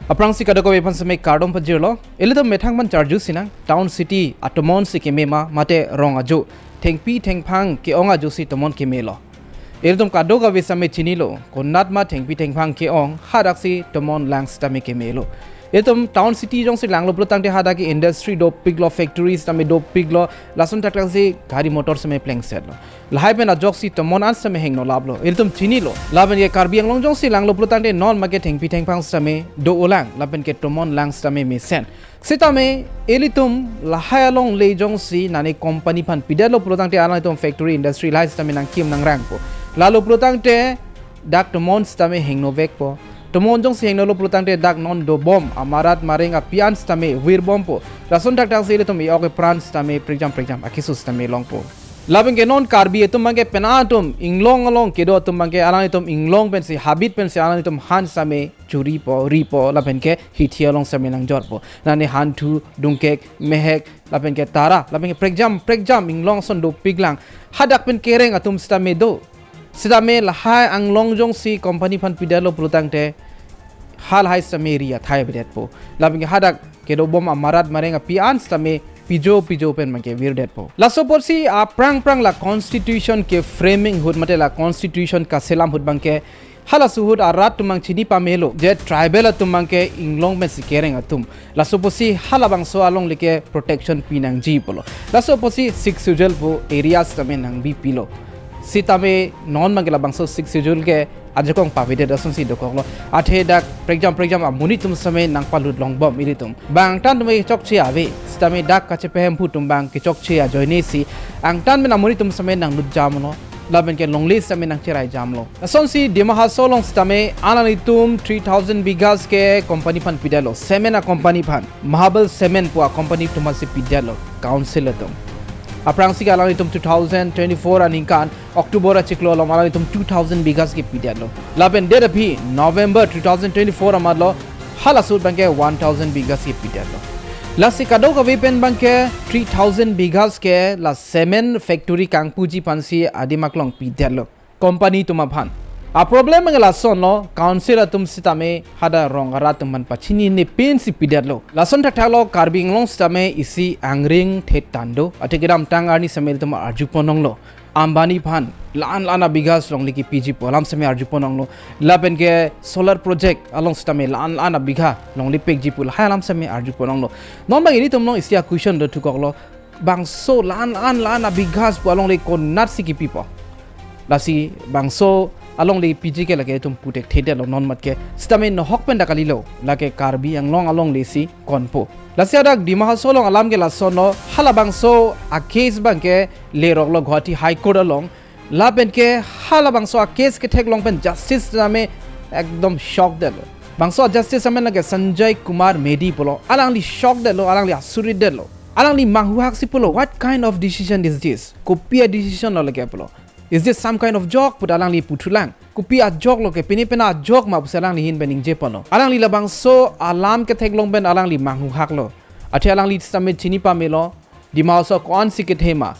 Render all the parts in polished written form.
Aprang si kadako wepan samay kardom pajirlo. Ilito methang man charju sinang town city atomon si kemema mate rong aju. Tengpi tengpang ke ong aju si tomon kemelo. Ilito kadoga we samay chinilo. Konat ma tengpi tengpang ke ong hadak si tomon lang stame kemelo. Ilito town city jong si langlo plutang te hadaki industry do piglo factories tame do piglo lasun taklang si gari motor samay pleng setlo. Lahai pen ajok si tomon an samay hengno lablo. Ilito chinilo. Laban ye Karbi ang long jong si langlo plutang te non make tengpi tengpang samay do ulang Lapenke tomon lang stame me sen. Sitame elitum lahai along le jong si nani company pan pidalo plutang te alang itom factory industry lai stame nang kim nang rang po. Lalo plutang te dak tomon stame hengno vek po. Tomon jong si hengno lo plutang te dak non do bom amarat maring apian stame wir bom po. Rason dak dak si elitum ioke pran stame prejam akisus stame long po. Lapenke non Karbi itum mangke penatum inglong along kedo itum mangke alang itum inglong pen si habit pen si alang itum han same curi po ripo lapenke hitia long same nang jor po nani han tu dungkek mehek lapenke tara lapenke pregjam inglong son do piglang hadak pen kereng atum stame do sidame lahai ang long jong si company pan pidalo plutang te hal hai same ria thai bedet po lapenke hadak kedo bom amarat marenga pian stame Pijo pen mangke wirdet po. La soporsi a prang la constitution ke framing hud mate la constitution ka selam hud bangke hala suhud a rat tumang chini pamelo je tribal tumangke inglong men sikereng atum. La soporsi hala bang so along like protection pinang ji polo. La soporsi 6 usual po areas tame nang bi pilo. Sitame non mangela bang so 6 usual ke ajakong pavide dasun si dokolo athe dak pregjam amuni tum same nang palut long bom iritum bang tan tum chok che ave stame dak kache pehem putum bang ke chok che a joine si ang tan men amuni tum same nang lut jamno laben ke long list same nang cherai jamlo ason si demaha solong stame ananitum 3000 bighas ke company pan pidalo semena company pan mahabal semen pua company tumasi pidalo council atum Aprang si alang itum 2024 aningkan Oktober achiklo alam alang itum 2000 bighas ki pidalo. Lapen date aphi November 2024 amadlo halasut bangke 1000 bighas ki pidalo. La si kado ka wepen bangke 3000 bighas ke la semen factory kangpuji pansi adimaklong pidalo. Company tumaphan. A problem ngala son lo council atum sitame hada rongara tuman pachini ne pen si pidalo lason thakthalo Karbi nglong sitame isi angring thetando ategiram tangani samel tuma arjuponong lo ambani phan lan bighas long liki piji polam same arjuponong lo lapenke solar project along sitame lan bigha long lipek jipul halam same arjuponong lo non bang ini tumno isia question do tukok lo bangso lan bighas along le konat si Pipo lasi bangso along le PG ke lage tum putek thede lo non mat ke stame no hok pen dakali lo lage Karbi ang long along le si konpo lasia dak dimaha solong alam ke lasono halabang so a case bang ke le rok lo Guwahati high court along lapen ke halabang so a case ke thek long pen justice name ekdom shock de lo bangso justice amen lage Sanjay Kumar Medi polo alang li shock de lo alang li asuri de lo alang li manghuak si polo what kind of decision is this kopia decision lo lage polo Is this some kind of joke put alang li putulang? Kupi a joke lo ke pinipena joke ma pusalang li hin bening jepono. Alang li labang so alam ke teglong ben alang li manghu hak lo. Ate alang li samit chini pa melo di mau so kon sikit hema.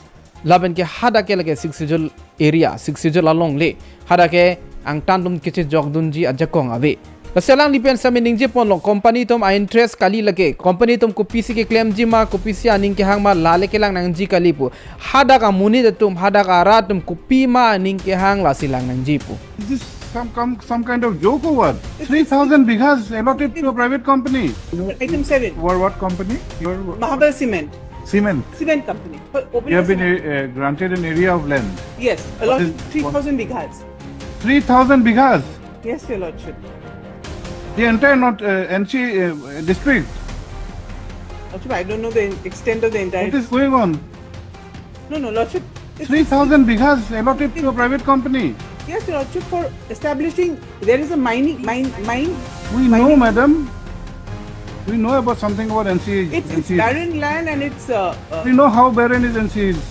Laben ke hada ke lage siksijul area siksijul along le. Hada ke ang tandum Keche jok dunji ajakong ave. Lasalang li pen samin ning jepon lo company tom a interest kali lage company tom kupisi ke claim jima kupisi aning ke hang ma lale ke lang nang ji kali pu hada ka muni de tum hada ka ra tum kupi ma aning ke hang la silang nang ji pu Is this some kind of joke or what? 3000 bighas allotted to a private company. Item 7. What company? Mahabal Cement. Cement. Cement company. You have been granted an area of land. Yes, allotted 3000 bighas. 3000 bighas. Yes, Your Lordship. The entire not NC district. Lordship, I don't know the extent of the entire. What is going on? No, Lordship. 3000 bighas allotted to a private company. Yes, Your Lordship, for establishing. There is a mine. We know, madam. We know about something about NC. It's barren land and it's. We know how barren is NC is.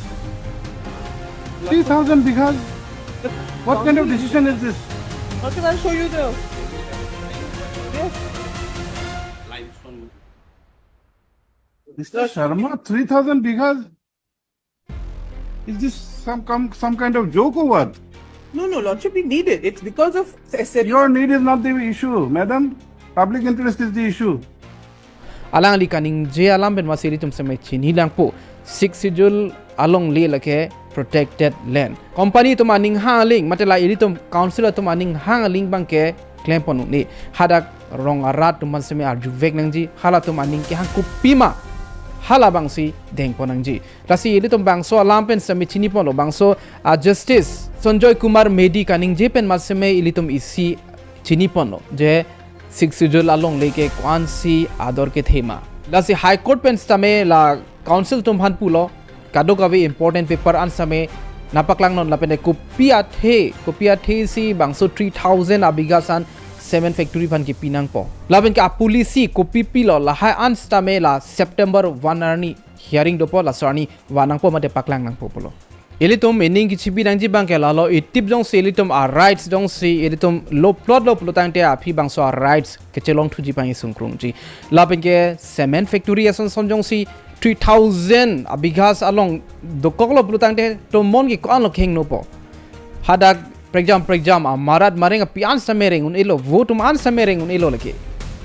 3000 bighas. What kind of decision is this? Lordship, I'll show you the. Yes. Mr. Sharma, 3000 bighas? Is this some kind of joke or what? No, Lordship, we need it. It's because of. Your need is not the issue, madam. Public interest is the issue. Alang li kaning je alam ben masiri tum samay chini lang po 6 schedule along li lake protected land. Company tum aning haling matela iri tum council tum aning haling bang ke claim ponu ni hadak rong arat tum samay arju vek nang ji hala tum aning ke hang kupima hala bangsi deng ponang ji rasi iri tum bangso alam pen samay chini pon lo bangso justice Sanjoy Kumar Medi kaning je pen masame iri tum isi chini pon lo je 6 schedule along leke kwan si ador ke thema lasi high court pen stame la council tum han pulo kado kawi important paper an same napaklang non lapene kopia the si bangso 3000 abigasan 7 factory pan ki pinang po laben ka polisi kopi pilo la hai an stame la September 1 arni hearing do po la sarni wanang po mate paklang nang po polo elitum meaning ki chibi nang ji bang ke lalo itip jong se elitum a rights jong se elitum lo plot tang te a phi bangso a rights ke chelong thu ji bang sungkrung ji laben ke cement factory ason son jong si 3000 Bighas along do koklo plutang te to mon ki kon lo kheng no po hadak prejam amarat mareng pian samereng un elo votum an samereng un elo leke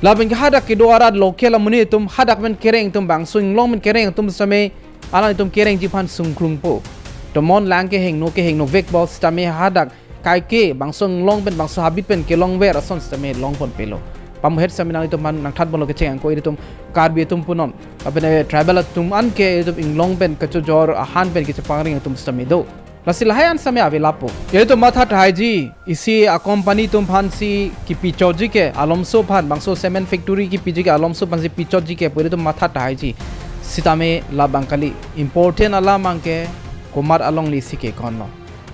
laben ke hadak ke do arat lokel amuni tum hadak men kereng tum bang swing long men kereng tum same ala tum kereng ji phan sungkrung po to mon lang ke heng no vek bol stame hadak kai ke bang swing long ben bang so habit pen ke long ver ason stame long pon pelo pamhet saminang itu man nang that bolo ke cheng ko itum Karbi tum punon apene travel tum an ke itum inglong ben ke jor han ben ke chapangring tum stamido lasilahan same avelapo itu matha thaiji isi a company tum phansi ki pichoji ke alomso phan bangso cement factory ki piji ke alomso phansi pichoji ke pure tum matha thaiji sitame la bangkali important ala mangke kumar along lisi ke konno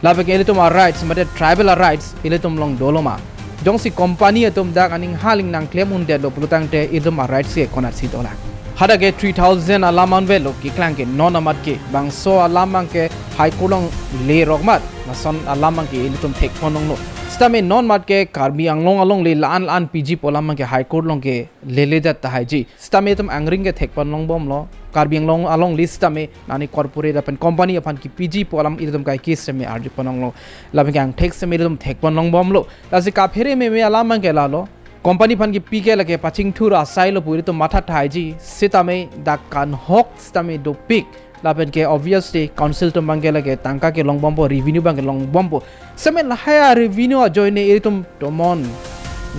labe ke tum rights mate tribal rights tum long doloma jong si company atum dak aning haling nang claim un de lo plutang te idum rights ke konat si dola hada ke 3000 alaman velo ki klang ke non amat ke bangso alamang ke high kolong le rogmat nason alamang ke ilitum thek ponong no stame non mat ke Karbi anglong along le lan pg polamang ke high court long ke le dat ta haji stame tum angring ke thek ponong bom lo Karbi anglong along list stame nani corporate apan company apan ki pg polam ilitum kai case me arji ponong lo labeng ang thek se me ilitum thek ponong bom lo lasi ka phere me alamang ke la lo company pan ki pike lage paching thura sailo puri to matha thaiji sitame dak kan hok stame do pik lapen ke obviously council to mangke lage tangka ke long bombo revenue bang long bombo semen la haya revenue joine iritum tomon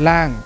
lang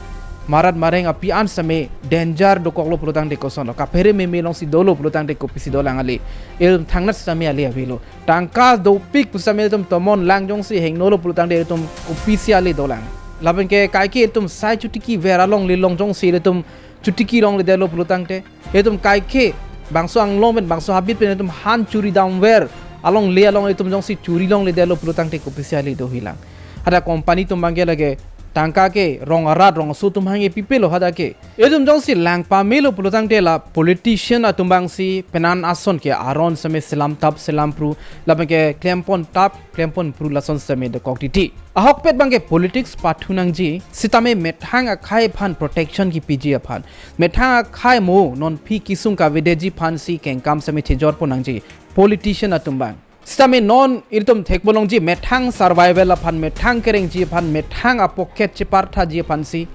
marat mareng api an same danger do koklo plutang de kosono ka phere me long si dolo plutang de kopisi dolang ali il thangnat same ali avilo tangka do pik pusame tum tomon lang jong si hengnolo plutang de tum kopisi ali dolang laben ke kai ke tum sai chutiki vera long le long jong si tum chutiki long le delo plutang te etum kai ke bangso ang long ben bangso habit pen tum han churi down ver along le along etum jong si churi long le delo plutang te kopisi ali do hilang ada company tum bangge lage tangka ke rong arat rong su tum hange pipelo hada ke edum jong si lang pa melo plutang te la politician atum bang si penan ason ke aron same selam tap selam pru laben ke klempon tap klempon pru lason same de koktiti ahok pet bang ke politics pathunang ji sitame methang akhai phan protection ki pg aphan methang akhai mo non phi kisung ka videji phan si kengkam same thejor ponang ji politician atum bang Stame non iritum thekbolong ji methang survival aphan methang kereng ji aphan methang a pocket chi partha ji aphan si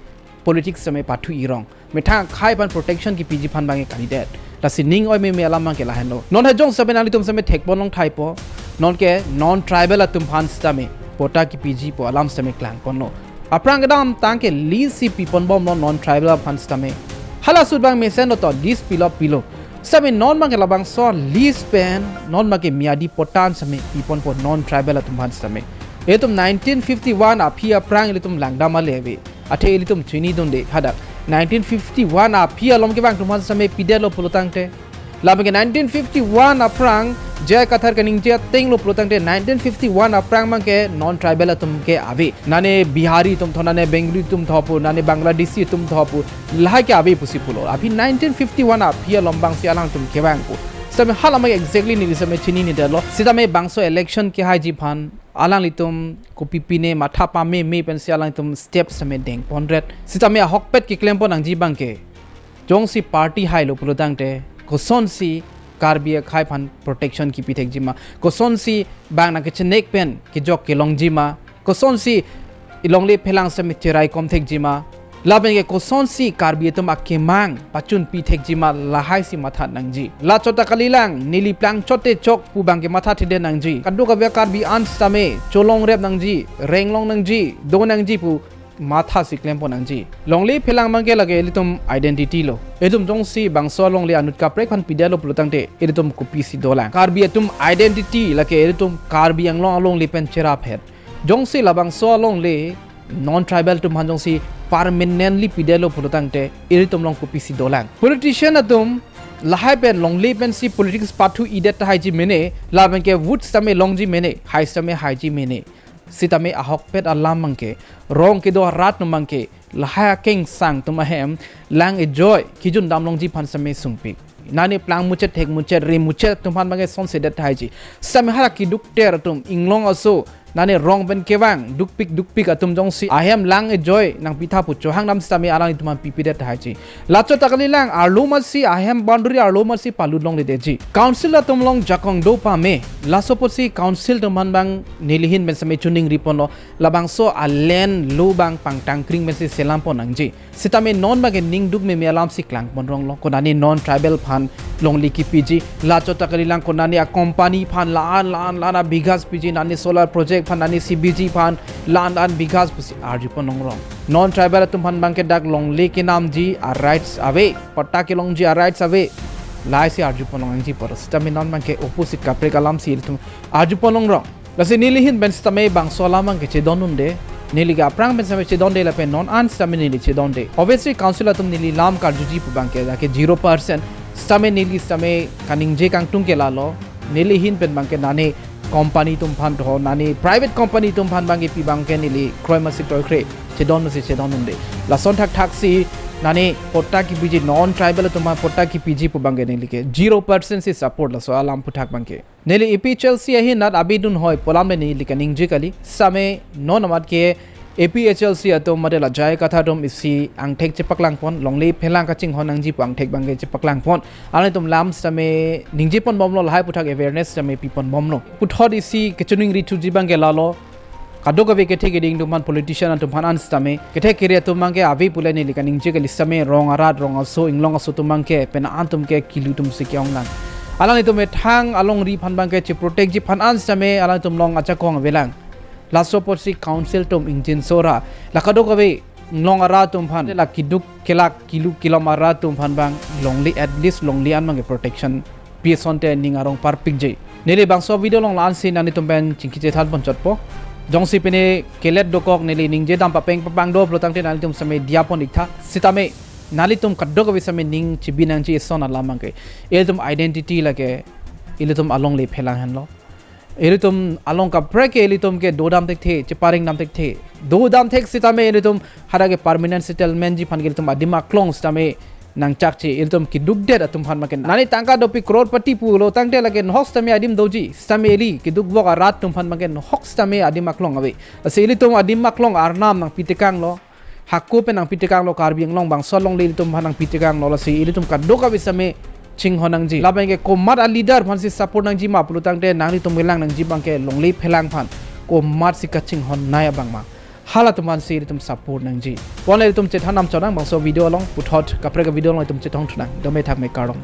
politics same pathu irong methang khai pan protection ki pg phan bange candidate ta sining oi me alam ke lahen no non hajong saben alitum same thekbolong thai po non ke non tribal atum phan stame pota ki pg po alam same klang ponno aprang gadam tang ke lease si pipon bom non tribal phan stame hala sud bang me sen to this pilo Same non mange labang so lease pen non mange miadi potan same pipon po non tribal atum same etum 1951 apia prang elitum langda maleve athe elitum chini donde hada 1951 apia lom ke bang tum same pidelo pulutang te labang 1951 aprang jay kathar kaning je teng lo pulutang te 1951 aprang mange non tribal atum ke ave nane bihari tum thona ne bengali tum thopu nane bangladeshi tum thopu laha ke ave pusi pulo abhi 1951 apia lombang si alang tum ke bang ko same halama exactly ni same chini ni delo sidame bangso election ke haji phan alang litum kopipine matha pa me pen si alang tum step same deng 100 sidame hokpet ki claim pon ang ji bang ke jong si party hai lo pulutang te koson si Karbi khai phan protection ki pithek jima koson si bang na ke chenek pen ki jok ke long jima koson si ilongle phelang se micherai kom thek jima Lapenke ko son si Karbi tum akemang pacun pi thek jima lahai si matha nangji la chota kalilang nili plang chote chok pu bangke matha thide nangji kaddo ka be Karbi ans tame cholong rep nangji renglong nangji do nangji pu matha siklem po nangji longli phelang mangke lage litum identity lo edum jong si bangso longli anut ka prek phan pidelo plutangte edum kopi si dolang Karbi tum identity lage edum Karbi anglong along lipen chera phet jong si labang so longli non tribal tum hanjong si permanently pidelo pulutangte iritum long kupisi dolang politician atum lahai pen long le pen si politics pathu idet haiji mene Lapenke wood same longji mene hai same haiji mene sitame ahok pet alam mangke rong ke do rat no mangke lahai keng sang tum ahem lang enjoy kijun dam longji phan same sungpi nani plang muchet thek muchet re muchet tum phan bange son sedet haiji same hara ki duk ter tum inglong aso nani rong ben kewang dukpik atum jong si ahem lang enjoy nang pitha pucho hang nam stami alang ituman pipide thaji lacho takali lang arlo masi ahem boundary arlo masi palu long le deji council atum long jakong do pa me laso posi council tuman bang nilihin ben same tuning ripon lo labang so alen lo bang pangtang kring ben si selam pon angji sitame non bage ning duk me alam si klang pon rong lo konani non tribal phan long li Kipiji lacho takali lang konani a company phan la Bighas piji nani solar project Panani CBG pan land and Bighas pusi arju ponong rong non tribal tum pan bangke dak long le ke nam ji are rights away patta ke long ji are rights away lai si arju ponong ji por stami non bangke opposite ka prekalam sil tum arju ponong rong lasi nilihin ben stame bang solamang ke Chedonde nili ga prang ben same Chedonde la pen non an stame nili Chedonde obviously council tum nili lam kar juji pu bangke da ke 0% stame nili stame kaning je kang tung ke la lo nilihin pen bangke nane company tum phan ho nani private company tum phan bangi pi bangke nili kroi masi toy kre Chedonde la son thak si nani potta ki piji non tribal tum potta ki piji pu bange nili ke 0% si support la so alam pu thak bangke nili ep Chelsea hi nat abidun hoy polam ne nili kaning je kali same non amat ke APHLC atom madela jai katha dom isi angthek chepaklang pon longli phelang kaching honang ji pang thek bange chepaklang pon ale tum lam same ningji pon bomlo lahai puthak awareness same pipon bomlo puthod isi kechuning ritu ji bange lalo kadok ave ke thek ding duman politician tum phanan stame ke thek kire tum bange avi pule ni likaning je ke listame rong arat rong aso inglong aso tum bange pena antum ke kilu tum sikyong lang alani tum thang along ri phan bange che protect ji phanan stame alani tum long acha kong velang laso porsi council tum injin sora lakado kabe long ara tum phan la kiduk kelak kilom ara tum phan bang longli at least longli an mang protection pisonte ning arong par pikje nele bang so video long lan sin ani tum ben chingki Chethan pon chotpo jongsi pene kelet dokok nele ningje dam papeng papang do plotang te nali tum same diapon ikha sitame nali tum kaddo kabe same ning chibinang chi son alamang ke eltum identity lage ilitum along le phelang han lo Elitum along ka break elitum ke dodam tek the chiparing nam tek the dodam tek sitame elitum hara ke permanent settlement ji phan gelitum adima klong stame nang chakche elitum ki dugde atum phan maken nani tangka dopi crorepati pulo tangte lage hox tame adim doji stame eli ki dugboga rat tum phan maken hox tame adima klong awe ase elitum adima klong arnam nang pitekang lo hakko pe nang pitekang lo Karbi long bang solong le elitum phan nang pitekang lo se elitum ka doka bisame ching honang ji Lapenke ko mat a leader phan si support nang ji ma plutang te nang li tum lang nang ji bangke longli phelang phan ko mat si ka ching hon naya bang ma hala tum man si tum support nang ji pon le tum Chethan nam chodang bang so video long puthot kapre ka video long tum Chethan thunang dome thak me karong